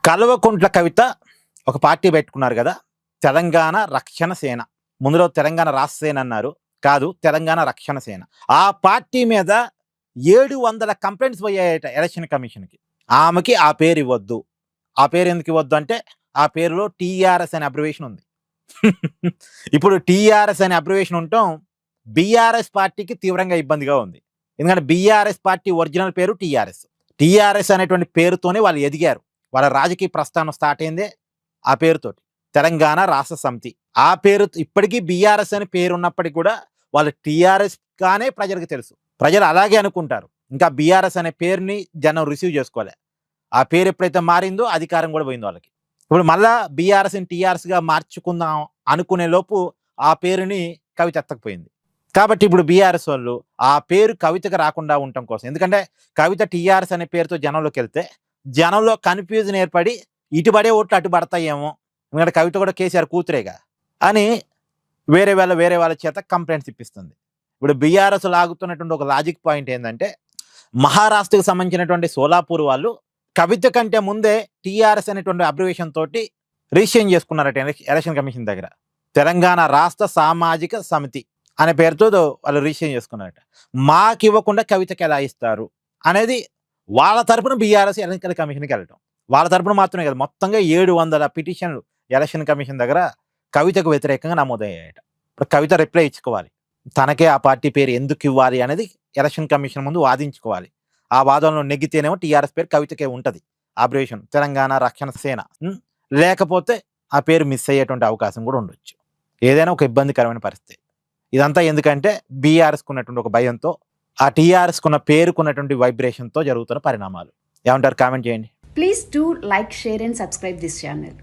కల్వకుంట్ల కవిత ఒక పార్టీ పెట్టుకున్నారు కదా, తెలంగాణ రక్షణ సేన. ముందులో తెలంగాణ రాష్ట్ర సేన అన్నారు, కాదు తెలంగాణ రక్షణ సేన. ఆ పార్టీ మీద 700 కంప్లైంట్స్ పోయాయట ఎలక్షన్ కమిషన్కి. ఆమెకి ఆ పేరు ఇవ్వద్దు. ఆ పేరు ఎందుకు ఇవ్వద్దు అంటే ఆ పేరులో టీఆర్ఎస్ అనే అబ్రివేషన్ ఉంది. ఇప్పుడు టీఆర్ఎస్ అనే అబ్రివేషన్ ఉండటం బీఆర్ఎస్ పార్టీకి తీవ్రంగా ఇబ్బందిగా ఉంది. ఎందుకంటే బీఆర్ఎస్ పార్టీ ఒరిజినల్ పేరు టీఆర్ఎస్. టీఆర్ఎస్ అనేటువంటి పేరుతోనే వాళ్ళు ఎదిగారు. వాళ్ళ రాజకీయ ప్రస్థానం స్టార్ట్ అయిందే ఆ పేరుతోటి, తెలంగాణ రాష్ట్ర సమితి. ఆ పేరు ఇప్పటికీ బీఆర్ఎస్ అని పేరు ఉన్నప్పటికీ కూడా వాళ్ళు టీఆర్ఎస్ గానే ప్రజలకు తెలుసు. ప్రజలు అలాగే అనుకుంటారు. ఇంకా బీఆర్ఎస్ అనే పేరుని జనం రిసీవ్ చేసుకోలే. ఆ పేరు ఎప్పుడైతే మారిందో అధికారం కూడా పోయింది వాళ్ళకి. ఇప్పుడు మళ్ళా బీఆర్ఎస్ని టీఆర్ఎస్గా మార్చుకుందాం అనుకునే లోపు ఆ పేరుని కవిత ఎత్తకపోయింది. కాబట్టి ఇప్పుడు బీఆర్ఎస్ వాళ్ళు ఆ పేరు కవితకు రాకుండా ఉండటం కోసం, ఎందుకంటే కవిత టీఆర్ఎస్ అనే పేరుతో జనంలోకి వెళ్తే జనంలో కన్ఫ్యూజన్ ఏర్పడి ఇటు పడే ఓట్లు అటు పడతాయేమో, ఎందుకంటే కవిత కూడా కేసీఆర్ కూతురేగా అని వేరే వాళ్ళ చేత కంప్లైంట్స్ ఇప్పిస్తుంది. ఇప్పుడు బీఆర్ఎస్ లాగుతున్నటువంటి ఒక లాజిక్ పాయింట్ ఏంటంటే, మహారాష్ట్రకు సంబంధించినటువంటి సోలాపూర్ వాళ్ళు కవిత కంటే ముందే టీఆర్ఎస్ అనేటువంటి అబ్రివేషన్ తోటి రిజిస్ట్రేషన్ చేసుకున్నారట ఎలక్షన్ కమిషన్ దగ్గర. తెలంగాణ రాష్ట్ర సామాజిక సమితి అనే పేరుతో వాళ్ళు రిజిస్ట్రేషన్ చేసుకున్నారట. మాకు ఇవ్వకుండా కవితకి ఎలా ఇస్తారు అనేది వాళ్ళ తరపున బీఆర్ఎస్ ఎన్నికల కమిషన్కి వెళ్ళటం. వాళ్ళ తరపున మాత్రమే కదా, మొత్తంగా 700 పిటిషన్లు ఎలక్షన్ కమిషన్ దగ్గర కవితకు వ్యతిరేకంగా నమోదయ్యాయట. ఇప్పుడు కవిత రిప్లై ఇచ్చుకోవాలి, తనకే ఆ పార్టీ పేరు ఎందుకు ఇవ్వాలి అనేది ఎలక్షన్ కమిషన్ ముందు వాదించుకోవాలి. ఆ వాదనలో నెగ్గితేనేమో టీఆర్ఎస్ పేరు కవితకే ఉంటుంది, ఆపరేషన్ తెలంగాణ రక్షణ సేన. లేకపోతే ఆ పేరు మిస్ అయ్యేటువంటి అవకాశం కూడా ఉండొచ్చు. ఏదైనా ఒక ఇబ్బందికరమైన పరిస్థితి. ఇదంతా ఎందుకంటే బీఆర్ఎస్కు ఉన్నటువంటి ఒక భయంతో, ఆ టీఆర్ఎస్కున్న పేరుకున్నటువంటి వైబ్రేషన్తో జరుగుతున్న పరిణామాలు. ఏమంటారు? కామెంట్ చేయండి. Please do like, share and subscribe this channel.